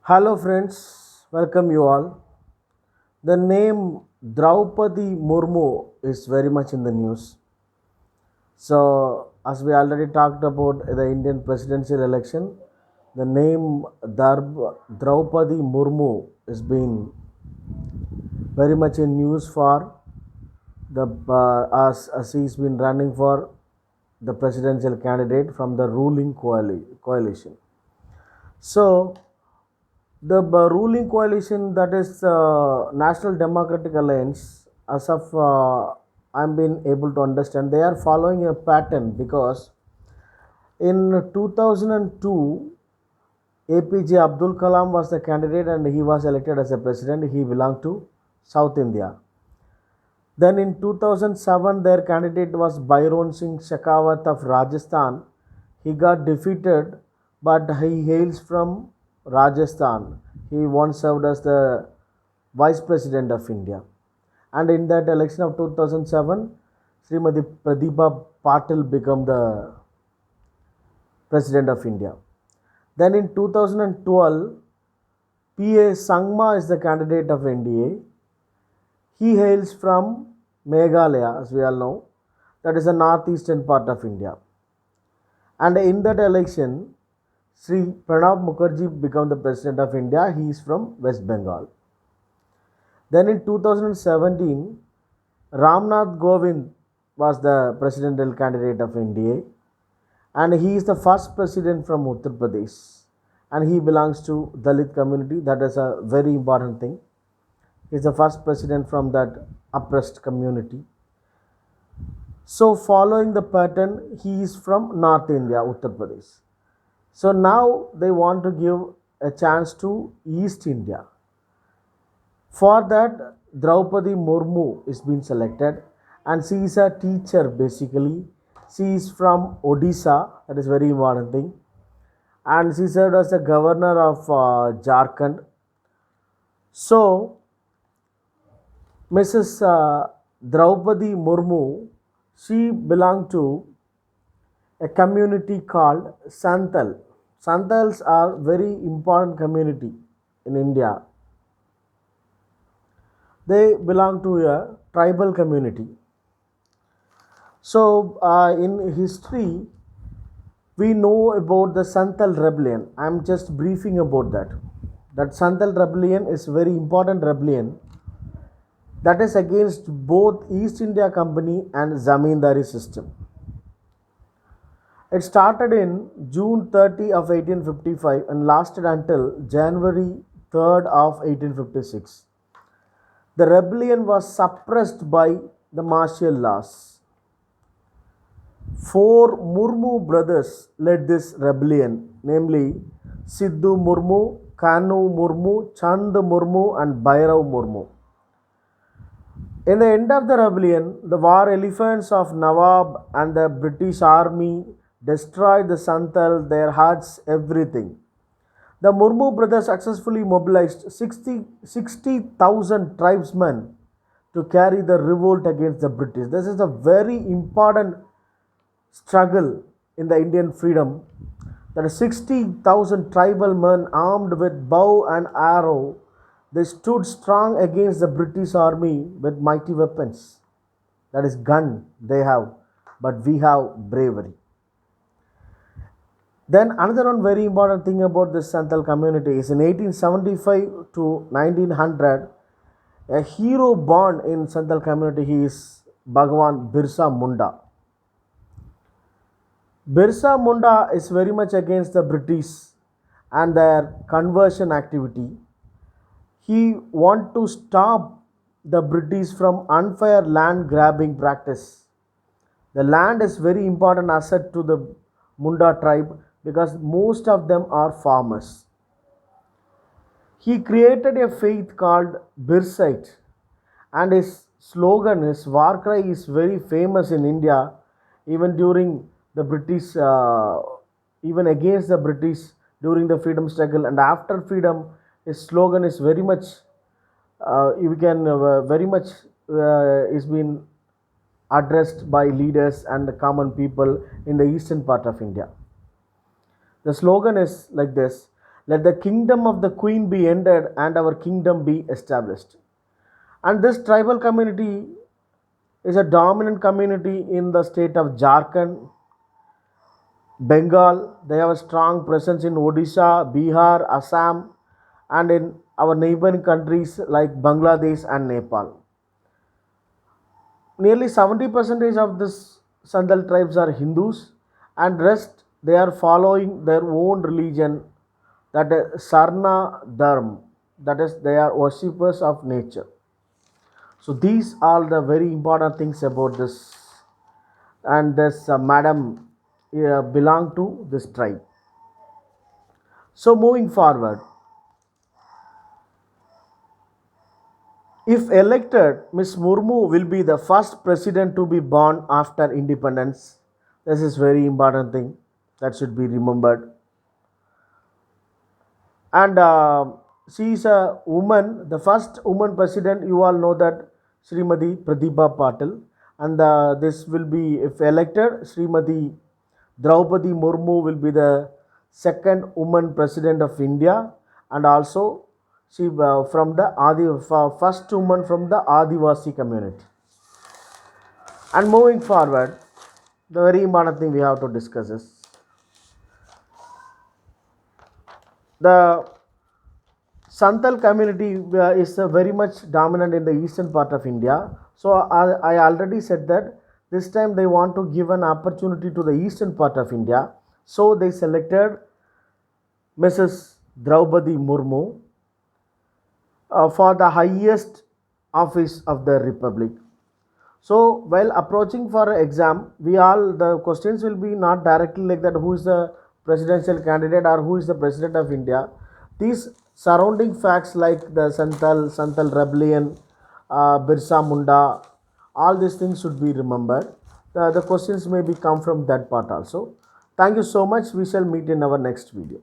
Hello, friends, welcome you all. The name Draupadi Murmu is very much in the news. So, as we already talked about the Indian presidential election, the name Draupadi Murmu is being very much in news for the as he's been running for the presidential candidate from the ruling coalition. So, the ruling coalition, that is National Democratic Alliance, as of I'm been able to understand, they are following a pattern because in 2002, APJ Abdul Kalam was the candidate and he was elected as a president. He belonged to South India. Then in 2007, their candidate was Bairon Singh Shekhawat of Rajasthan. He got defeated, but he hails from Rajasthan. He once served as the Vice President of India. And in that election of 2007, Srimati Pradeepa Patil became the President of India. Then in 2012, P.A. Sangma is the candidate of NDA. He hails from Meghalaya, as we all know, that is the northeastern part of India. And in that election, Sri Pranab Mukherjee became the President of India. He is from West Bengal. Then in 2017, Ramnath Govind was the presidential candidate of NDA, and he is the first president from Uttar Pradesh, and he belongs to Dalit community. That is a very important thing. He is the first president from that oppressed community. So, following the pattern, he is from North India, Uttar Pradesh. So now they want to give a chance to East India. For that, Draupadi Murmu is being selected, and she is a teacher basically. She is from Odisha, that is very important thing, and she served as the governor of Jharkhand. So, Mrs. Draupadi Murmu, she belonged to a community called Santal. Santals are very important community in India. They belong to a tribal community. So, in history, we know about the Santal rebellion. I am just briefing about that. That Santal rebellion is very important rebellion that is against both East India Company and Zamindari system. It started in June 30 of 1855 and lasted until January 3rd of 1856. The rebellion was suppressed by the martial laws. Four Murmu brothers led this rebellion, namely Sidhu Murmu, Kanu Murmu, Chand Murmu, and Bhairav Murmu. In the end of the rebellion, the war elephants of Nawab and the British army destroyed the Santal, their huts, everything. The Murmu brothers successfully mobilized 60,000 tribesmen to carry the revolt against the British. This is a very important struggle in the Indian freedom. That is 60,000 tribal men armed with bow and arrow. They stood strong against the British army with mighty weapons. That is gun they have, but we have bravery. Then another one very important thing about this Santal community is in 1875 to 1900, a hero born in Santal community, he is Bhagwan Birsa Munda. Birsa Munda is very much against the British and their conversion activity. He want to stop the British from unfair land grabbing practice. The land is very important asset to the Munda tribe because most of them are farmers. He created a faith called Birsite, and his slogan, his war cry is very famous in India, even during the British, even against the British during the freedom struggle and after freedom. His slogan is very much, you can very much is been addressed by leaders and the common people in the eastern part of India. The slogan is like this: Let the kingdom of the queen be ended and our kingdom be established. And this tribal community is a dominant community in the state of Jharkhand, Bengal. They have a strong presence in Odisha, Bihar, Assam, and in our neighboring countries like Bangladesh and Nepal. Nearly 70% of this Santhal tribes are Hindus, and rest they are following their own religion, that is Sarna Dharma, that is they are worshippers of nature. So these are the very important things about this, and this madam belong to this tribe. So moving forward, if elected, Ms. Murmu will be the first president to be born after independence. This is very important thing that should be remembered. And she is a woman, the first woman president. You all know that Srimati Pratibha Patil, and this will be, if elected, Srimati Draupadi Murmu will be the second woman president of India, and also she from the first woman from the Adivasi community. And moving forward, the very important thing we have to discuss is the Santhal community is very much dominant in the eastern part of India. So I already said that this time they want to give an opportunity to the eastern part of India. So they selected Mrs. Draupadi Murmu for the highest office of the republic. So while approaching for exam, the questions will be not directly like that, who is the presidential candidate or who is the president of India. These surrounding facts like the Santhal rebellion, Birsa Munda, all these things should be remembered. The questions may be come from that part also. Thank you so much. We shall meet in our next video.